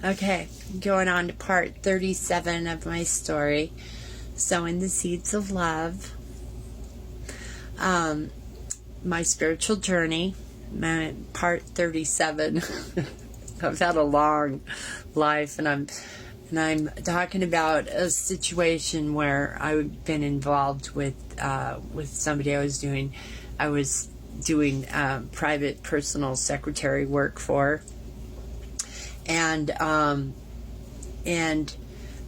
Okay, going on to part 37 of my story, Sowing the Seeds of Love. My spiritual journey, part 37. I've had a long life, and I'm talking about a situation where I've been involved with somebody I was doing private personal secretary work for. And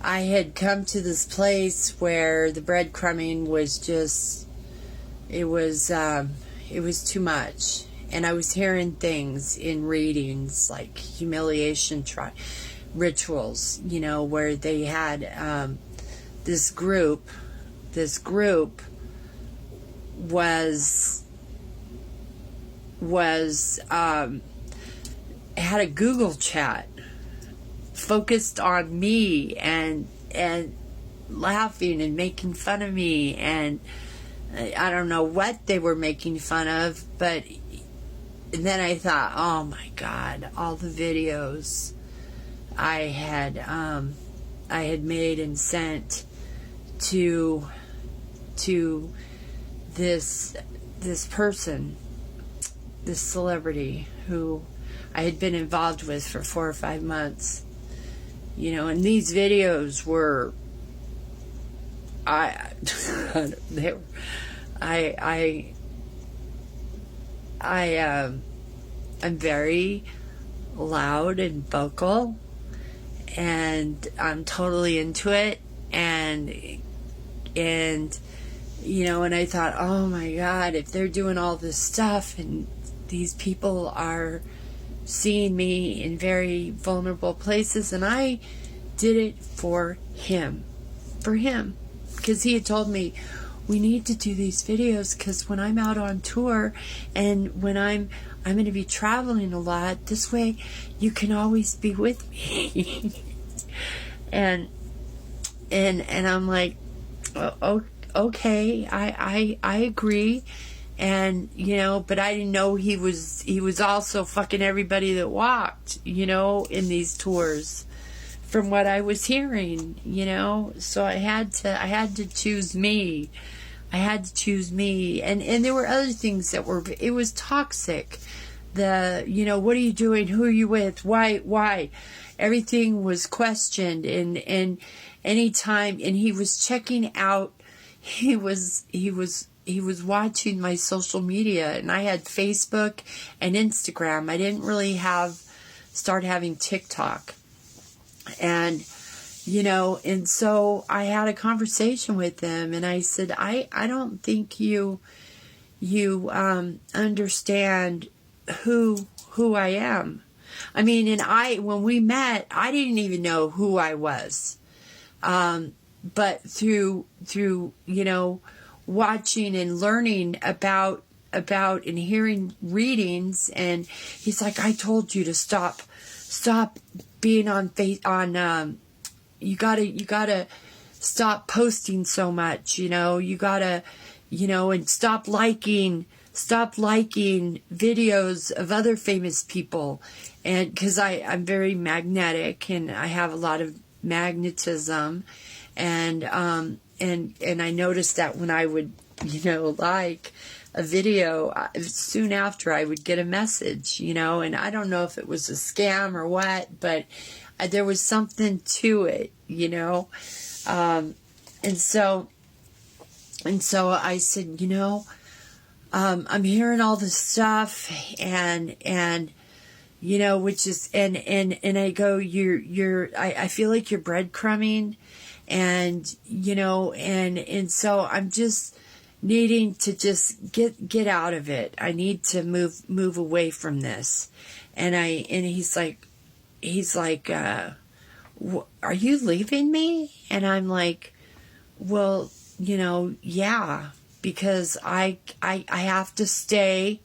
I had come to this place where the breadcrumbing was just, it was too much. And I was hearing things in readings like humiliation rituals, where they had this group had a Google chat focused on me and laughing and making fun of me, and I don't know what they were making fun of, but then I thought, oh my God, all the videos I had made and sent to this person, this celebrity who I had been involved with for 4 or 5 months, and these videos were, I'm very loud and vocal, and I'm totally into it, and I thought, oh my God, if they're doing all this stuff and these people are seeing me in very vulnerable places, and I did it for him, because he had told me, we need to do these videos because when I'm out on tour and when I'm going to be traveling a lot, this way you can always be with me. and I'm like, oh, okay, I agree. And, but I didn't know he was also fucking everybody that walked, in these tours, from what I was hearing, so I had to choose me. And there were other things it was toxic. What are you doing? Who are you with? Why? Everything was questioned, and anytime, and he was checking out, he was watching my social media, and I had Facebook and Instagram. I didn't really start having TikTok. And, and so I had a conversation with them, and I said, I don't think you understand who I am. I mean, and when we met, I didn't even know who I was. But through, watching and learning about and hearing readings, and he's like, I told you to stop being you gotta stop posting so much, you gotta, and stop liking videos of other famous people. And because I'm very magnetic, and I have a lot of magnetism, and I noticed that when I would, like a video, soon after I would get a message, and I don't know if it was a scam or what, but there was something to it, and so I said, I'm hearing all this stuff, and which is, and I go, I feel like you're breadcrumbing, and and so I'm just needing to just get out of it. I need to move away from this. And he's like, are you leaving me? And I'm like, well, yeah, because I have to stay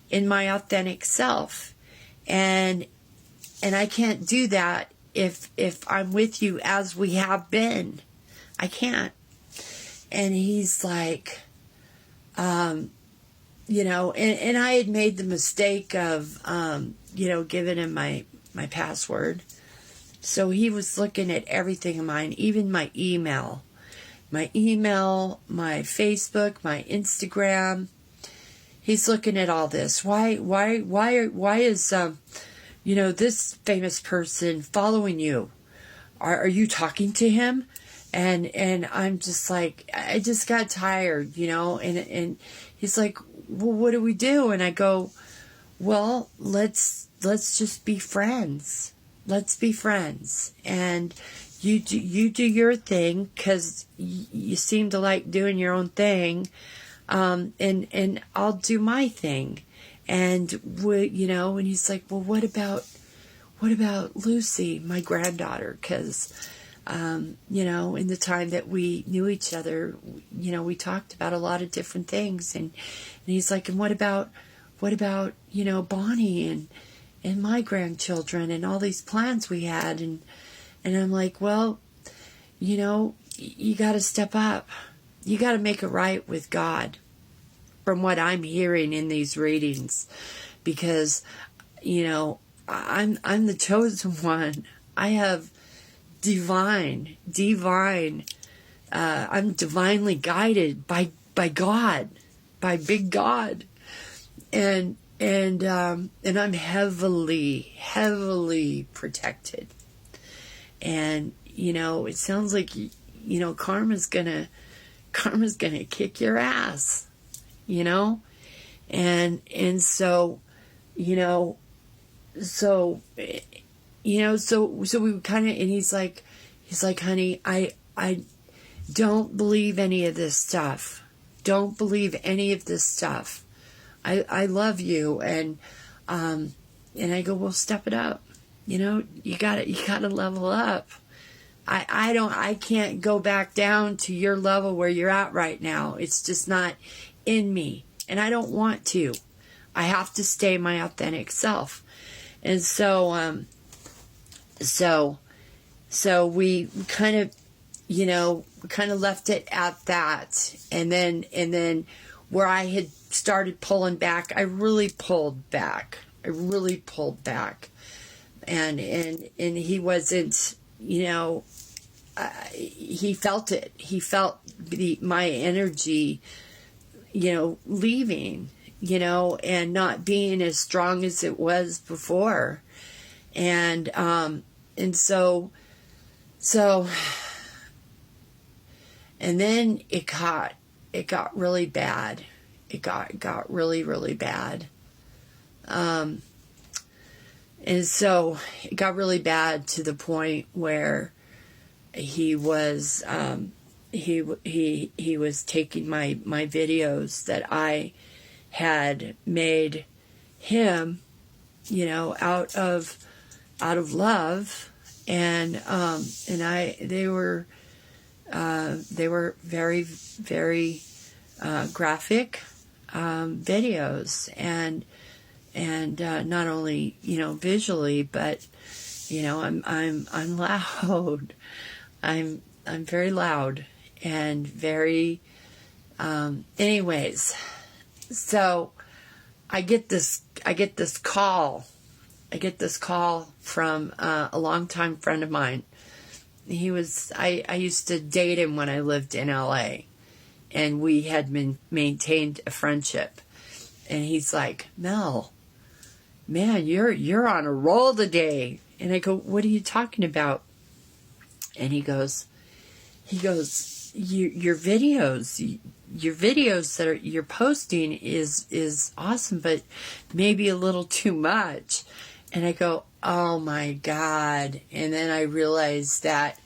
in my authentic self, and I can't do that if I'm with you as we have been. I can't. And he's like, and I had made the mistake of, giving him my password. So he was looking at everything of mine, even my email, my Facebook, my Instagram. He's looking at all this. Why is, this famous person following you? Are you talking to him? And I'm just like, I just got tired, and he's like, well, what do we do? And I go, well, let's just be friends. Let's be friends. And you do your thing, because you seem to like doing your own thing. And I'll do my thing. And and he's like, well, what about Lucy, my granddaughter? Because, in the time that we knew each other, we talked about a lot of different things. And he's like, and what about, Bonnie and my grandchildren and all these plans we had? And I'm like, well, you got to step up. You got to make it right with God, from what I'm hearing in these readings, because, I'm the chosen one. I have divine, I'm divinely guided by God, by big God. And I'm heavily protected. And, it sounds like, karma's gonna kick your ass, and so, so we kind of, and he's like, honey, I don't believe any of this stuff. Don't believe any of this stuff. I love you. And I go, well, step it up. You gotta level up. I can't go back down to your level where you're at right now. It's just not in me. And I don't want to. I have to stay my authentic self. And so, so we kind of, left it at that. And then where I had started pulling back, I really pulled back. And he wasn't, he felt it. He felt my energy, leaving, and not being as strong as it was before. And so, and then it got really bad. It got really, really bad. And so it got really bad to the point where he was he was taking my videos that I had made him, out of love, and they were very, very graphic videos, and not only visually, but I'm loud. I'm very loud and very anyways. So I get this call from a longtime friend of mine. I used to date him when I lived in LA, and we had maintained a friendship. And he's like, Mel, man, you're on a roll today. And I go, what are you talking about? And he goes, your videos that you're posting is awesome, but maybe a little too much. And I go, oh my God. And then I realized that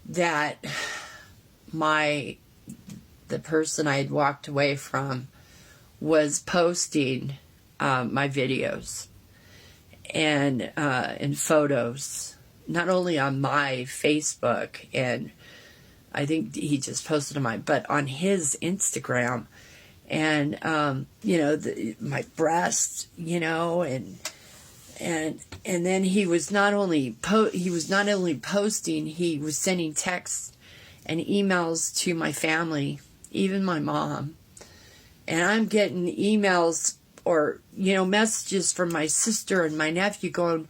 the person I had walked away from was posting my videos and photos, not only on my Facebook, and I think he just posted on mine, but on his Instagram, and my breasts, and then he was not only posting, he was sending texts and emails to my family, even my mom. And I'm getting emails or, messages from my sister and my nephew going,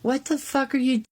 what the fuck are you